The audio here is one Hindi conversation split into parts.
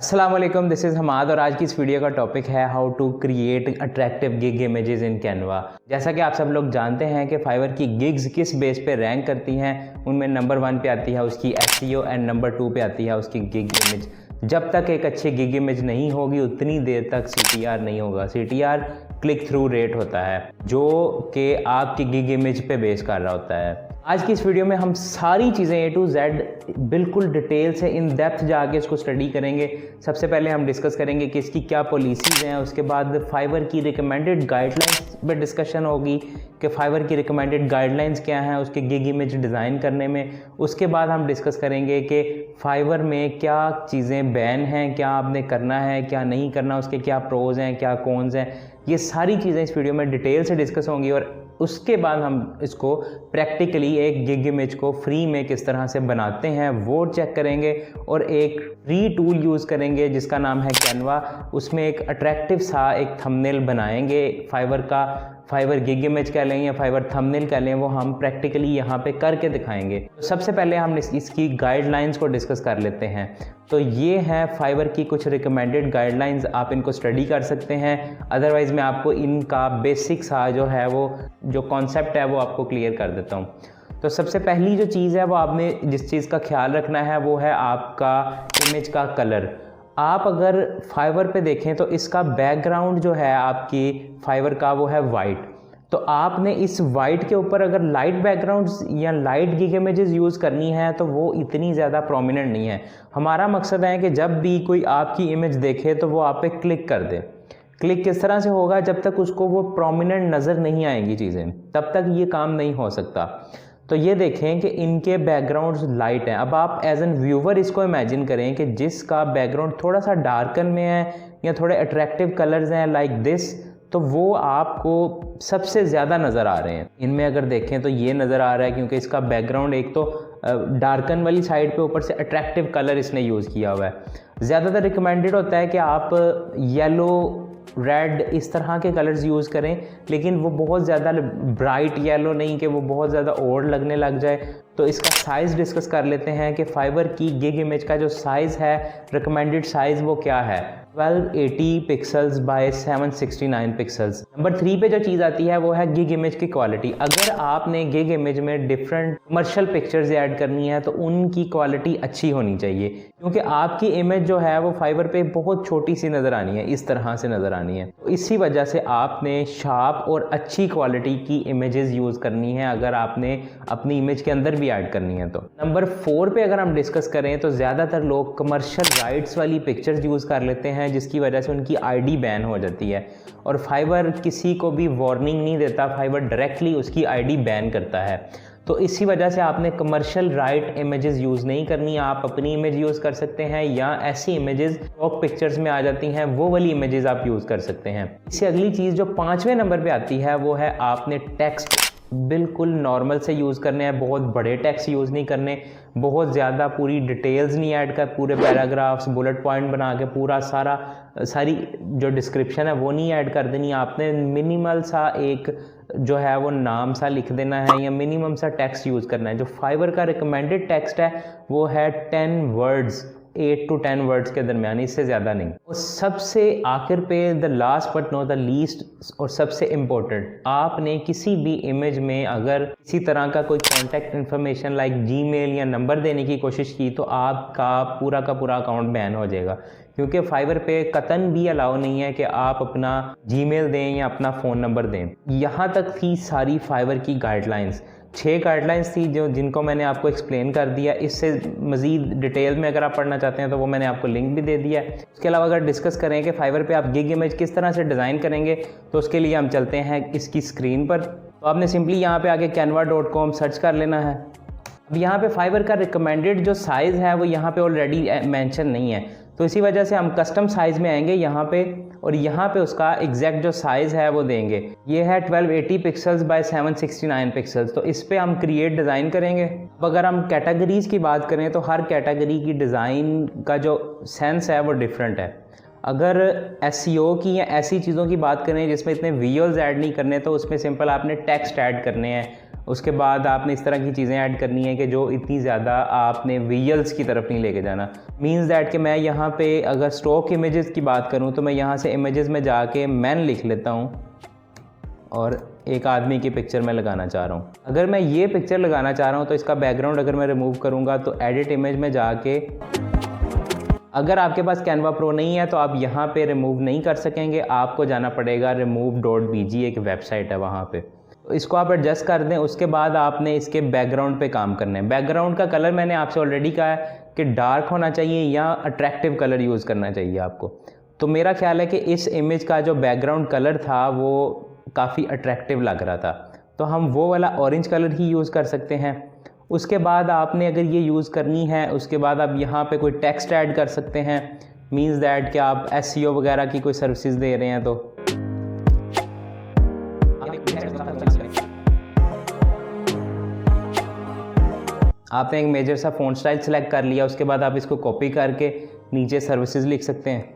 अस्सलाम वालेकुम, दिस इज़ हमाद और आज की इस वीडियो का टॉपिक है how to create attractive gig images in Canva. जैसा कि आप सब लोग जानते हैं कि फाइवर की गिग्स किस बेस पे रैंक करती हैं, उनमें नंबर 1 पे आती है उसकी एसईओ एंड नंबर 2 पे आती है उसकी गिग इमेज। जब तक एक अच्छी गिग इमेज नहीं होगी उतनी देर तक सीटीआर नहीं होगा। सीटीआर क्लिक थ्रू रेट होता है जो कि आपकी गिग इमेज पे बेस कर रहा होता है। आज की इस वीडियो में हम सारी चीज़ें ए टू जेड बिल्कुल डिटेल से इन डेप्थ जाके इसको स्टडी करेंगे। सबसे पहले हम डिस्कस करेंगे कि इसकी क्या पॉलिसीज़ हैं, उसके बाद फाइवर की रिकमेंडेड गाइडलाइंस पे डिस्कशन होगी कि फाइवर की रिकमेंडेड गाइडलाइंस क्या हैं उसके गिग इमेज डिज़ाइन करने में। उसके बाद हम डिस्कस करेंगे कि फाइवर में क्या चीज़ें बैन हैं, क्या आपने करना है, क्या नहीं करना, उसके क्या प्रोज हैं, क्या कॉन्स हैं। ये सारी चीज़ें इस वीडियो में डिटेल से डिस्कस होंगी और उसके बाद हम इसको प्रैक्टिकली एक गिग इमेज को फ्री में किस तरह से बनाते हैं वो चेक करेंगे और एक फ्री टूल यूज़ करेंगे जिसका नाम है कैनवा। उसमें एक अट्रैक्टिव सा एक थंबनेल बनाएंगे फाइवर गिग इमेज कह लें या फाइवर थंबनेल कह लें, वो हम प्रैक्टिकली यहाँ पे करके दिखाएंगे। तो सबसे पहले हम इसकी गाइडलाइंस को डिस्कस कर लेते हैं। तो ये है फाइवर की कुछ रिकमेंडेड गाइडलाइंस, आप इनको स्टडी कर सकते हैं। अदरवाइज़ मैं आपको इनका बेसिक सा जो है वो जो कॉन्सेप्ट है वो आपको क्लियर कर देता हूँ। तो सबसे पहली जो चीज़ है वो आपने जिस चीज़ का ख्याल रखना है वो है आपका इमेज का कलर। आप अगर फाइवर पे देखें तो इसका बैकग्राउंड जो है आपकी फाइवर का वो है वाइट। तो आपने इस वाइट के ऊपर अगर लाइट बैकग्राउंड्स या लाइट गिग इमेजेस यूज़ करनी है तो वो इतनी ज़्यादा प्रोमिनेंट नहीं है। हमारा मकसद है कि जब भी कोई आपकी इमेज देखे तो वो आप पे क्लिक कर दे। क्लिक किस तरह से होगा, जब तक उसको वो प्रोमिनेंट नज़र नहीं आएंगी चीज़ें तब तक ये काम नहीं हो सकता। तो ये देखें कि इनके बैकग्राउंड्स लाइट हैं। अब आप एज एन व्यूवर इसको इमेजिन करें कि जिसका बैकग्राउंड थोड़ा सा डार्कन में है या थोड़े अट्रैक्टिव कलर्स हैं लाइक दिस, तो वो आपको सबसे ज़्यादा नज़र आ रहे हैं। इनमें अगर देखें तो ये नज़र आ रहा है क्योंकि इसका बैकग्राउंड एक तो डार्कन वाली साइड पे ऊपर से अट्रैक्टिव कलर इसने यूज़ किया हुआ है। ज़्यादातर रिकमेंडेड होता है कि आप येलो, रेड इस तरह के कलर्स यूज़ करें, लेकिन वो बहुत ज़्यादा ब्राइट येलो नहीं कि वो बहुत ज़्यादा ओड लगने लग जाए। तो इसका साइज़ डिस्कस कर लेते हैं कि फाइवर की गिग इमेज का जो साइज़ है, रिकमेंडेड साइज़ वो क्या है। 1280 पिक्सल्स बाय 769 पिक्सल्स। नंबर 3 पे जो चीज़ आती है वो है गिग इमेज की क्वालिटी। अगर आपने गिग इमेज में डिफरेंट कमर्शियल पिक्चर्स ऐड करनी है तो उनकी क्वालिटी अच्छी होनी चाहिए, क्योंकि आपकी इमेज जो है वो फाइवर पे बहुत छोटी सी नज़र आनी है, इस तरह से नज़र आनी है। तो इसी वजह से आपने शार्प और अच्छी क्वालिटी की इमेजेस यूज़ करनी है अगर आपने अपनी इमेज के अंदर भी ऐड करनी है। तो नंबर 4 पे अगर हम डिस्कस करें तो ज़्यादातर लोग कमर्शियल राइट्स वाली पिक्चर्स यूज़ कर लेते हैं जिसकी वजह से उनकी आईडी बैन हो जाती है और फाइवर किसी को भी वार्निंग नहीं देता, फाइवर डायरेक्टली उसकी आईडी बैन करता है। तो इसी वजह से आपने कमर्शियल राइट इमेजेस यूज़ नहीं करनी, आप अपनी इमेज यूज़ कर सकते हैं या ऐसी इमेजेस स्टॉक पिक्चर्स में आ जाती हैं वो वाली इमेजेस आप यूज़ कर सकते हैं। इससे अगली चीज़ जो 5वें नंबर पे आती है वो है आपने टेक्स्ट बिल्कुल नॉर्मल से यूज़ करने हैं, बहुत बड़े टेक्स्ट यूज़ नहीं करने, बहुत ज़्यादा पूरी डिटेल्स नहीं ऐड कर, पूरे पैराग्राफ्स बुलेट पॉइंट बना के पूरा सारी जो डिस्क्रिप्शन है वो नहीं ऐड कर देनी। आपने मिनिमल सा एक जो है वो नाम सा लिख देना है या मिनिमम सा टेक्स्ट यूज़ करना है। जो फाइवर का रिकमेंडेड टेक्स्ट है वो है 10 वर्ड्स, 8 to 10 वर्ड्स के दरमियान, इससे ज़्यादा नहीं। और सबसे आखिर पे the last but not the least और सबसे इम्पोर्टेंट, आपने किसी भी इमेज में अगर किसी तरह का कोई कॉन्टैक्ट इन्फॉर्मेशन लाइक जीमेल या नंबर देने की कोशिश की तो आपका पूरा का पूरा अकाउंट बैन हो जाएगा, क्योंकि फाइवर पे कतन भी अलाउ नहीं है कि आप अपना जीमेल दें या अपना फ़ोन नंबर दें। यहाँ तक थी सारी फाइवर की गाइडलाइंस। 6 गाइडलाइंस थी जिनको मैंने आपको एक्सप्लेन कर दिया। इससे मज़ीद डिटेल में अगर आप पढ़ना चाहते हैं तो वो मैंने आपको लिंक भी दे दिया है। उसके अलावा अगर डिस्कस करें कि फाइवर पे आप गिग इमेज किस तरह से डिज़ाइन करेंगे तो उसके लिए हम चलते हैं इसकी स्क्रीन पर। तो आपने सिंपली यहाँ पे आके canva.com सर्च कर लेना है। अब यहाँ पे फाइवर का रिकमेंडेड जो साइज़ है वो यहाँ पे ऑलरेडी मेंशन नहीं है, तो इसी वजह से हम कस्टम साइज़ में आएंगे यहाँ पे और यहाँ पे उसका एग्जैक्ट जो साइज़ है वो देंगे। ये है 1280 पिक्सल्स बाय 769 पिक्सल्स। तो इस पे हम क्रिएट डिज़ाइन करेंगे। अब अगर हम कैटेगरीज़ की बात करें तो हर कैटेगरी की डिज़ाइन का जो सेंस है वो डिफरेंट है। अगर एसईओ की या ऐसी चीज़ों की बात करें जिसमें इतने विजुअल्स ऐड नहीं करने तो उसमें सिंपल आपने टेक्स्ट ऐड करने हैं उसके बाद आपने इस तरह की चीज़ें ऐड करनी है कि जो इतनी ज़्यादा आपने विजुअल्स की तरफ नहीं लेके जाना। मीन्स दैट कि मैं यहाँ पे अगर स्टॉक इमेजेस की बात करूँ तो मैं यहाँ से इमेजेस में जाके मैन लिख लेता हूँ और एक आदमी की पिक्चर मैं लगाना चाह रहा हूँ। अगर मैं ये पिक्चर लगाना चाह रहा हूँ तो इसका बैकग्राउंड अगर मैं रिमूव करूँगा तो एडिट इमेज में जाके, अगर आपके पास कैनवा प्रो नहीं है तो आप यहाँ पे रिमूव नहीं कर सकेंगे, आपको जाना पड़ेगा remove.bg, एक वेबसाइट है वहाँ पे। इसको आप एडजस्ट कर दें। उसके बाद आपने इसके बैकग्राउंड पे काम करना है। बैकग्राउंड का कलर मैंने आपसे ऑलरेडी कहा है कि डार्क होना चाहिए या अट्रैक्टिव कलर यूज़ करना चाहिए आपको। तो मेरा ख्याल है कि इस इमेज का जो बैकग्राउंड कलर था वो काफ़ी अट्रैक्टिव लग रहा था, तो हम वो वाला ऑरेंज कलर ही यूज़ कर सकते हैं। उसके बाद आपने अगर ये यूज़ करनी है, उसके बाद आप यहाँ पे कोई टेक्स्ट ऐड कर सकते हैं। मीन्स दैट कि आप SEO वगैरह की कोई सर्विसेज दे रहे हैं तो आपने एक मेजर सा फ़ॉन्ट स्टाइल सेलेक्ट कर लिया। उसके बाद आप इसको कॉपी करके नीचे सर्विसेज लिख सकते हैं।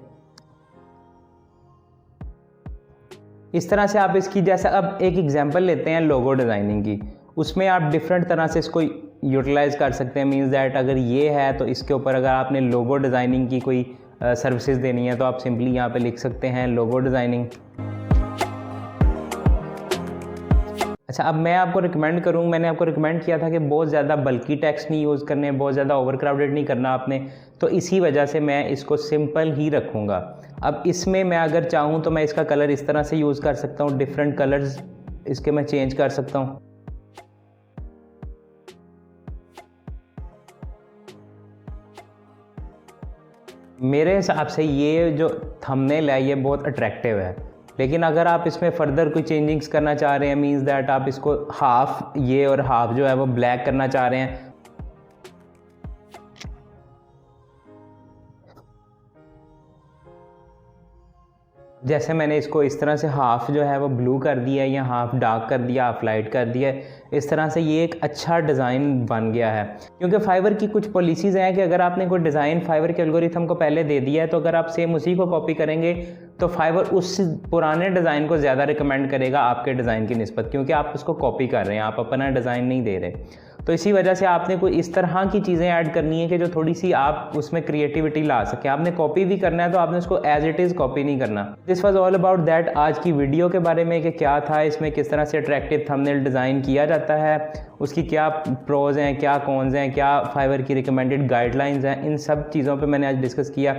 इस तरह से आप इसकी, जैसा अब एक एग्जांपल लेते हैं लोगो डिज़ाइनिंग की, उसमें आप डिफरेंट तरह से इसको यूटिलाइज़ कर सकते हैं। मींस दैट अगर ये है तो इसके ऊपर अगर आपने लोगो डिज़ाइनिंग की कोई सर्विसेज देनी है तो आप सिंपली यहाँ पे लिख सकते हैं लोगो डिज़ाइनिंग। अच्छा, अब मैं आपको रिकमेंड करूँ, मैंने आपको रिकमेंड किया था कि बहुत ज़्यादा बल्कि टेक्स्ट नहीं यूज़ करने, बहुत ज़्यादा ओवरक्राउडेड नहीं करना आपने, तो इसी वजह से मैं इसको सिंपल ही रखूँगा। अब इसमें मैं अगर चाहूँ तो मैं इसका कलर इस तरह से यूज़ कर सकता हूँ, डिफरेंट कलर्स इसके मैं चेंज कर सकता हूँ। मेरे हिसाब से ये जो थंबनेल है ये बहुत अट्रैक्टिव है, लेकिन अगर आप इसमें फर्दर कोई चेंजिंग्स करना चाह रहे हैं, मींस दैट आप इसको हाफ ये और हाफ जो है वो ब्लैक करना चाह रहे हैं, जैसे मैंने इसको इस तरह से हाफ जो है वो ब्लू कर दिया है या हाफ डार्क कर दिया, हाफ लाइट कर दिया है, इस तरह से ये एक अच्छा डिज़ाइन बन गया है। क्योंकि फाइवर की कुछ पॉलिसीज़ हैं कि अगर आपने कोई डिज़ाइन फाइवर के एल्गोरिथम को पहले दे दिया है तो अगर आप सेम उसी को कॉपी करेंगे तो फाइवर उस पुराने डिज़ाइन को ज़्यादा रिकमेंड करेगा आपके डिज़ाइन की निस्बत, क्योंकि आप उसको कॉपी कर रहे हैं, आप अपना डिज़ाइन नहीं दे रहे। तो इसी वजह से आपने कोई इस तरह की चीज़ें ऐड करनी है कि जो थोड़ी सी आप उसमें क्रिएटिविटी ला सके। आपने कॉपी भी करना है तो आपने उसको एज इट इज़ कॉपी नहीं करना। This was all about that, आज की वीडियो के बारे में कि क्या था इसमें, किस तरह से अट्रैक्टिव थंबनेल डिज़ाइन किया जाता है, उसकी क्या प्रोज हैं, क्या कॉन्स हैं, क्या फाइवर की रिकमेंडेड गाइडलाइंस हैं, इन सब चीज़ों पे मैंने आज डिस्कस किया।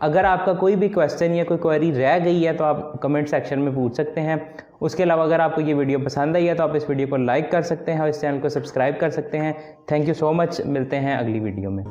अगर आपका कोई भी क्वेश्चन या कोई क्वेरी रह गई है तो आप कमेंट सेक्शन में पूछ सकते हैं। उसके अलावा अगर आपको ये वीडियो पसंद आई है तो आप इस वीडियो को लाइक कर सकते हैं और इस चैनल को सब्सक्राइब कर सकते हैं। थैंक यू सो मच, मिलते हैं अगली वीडियो में।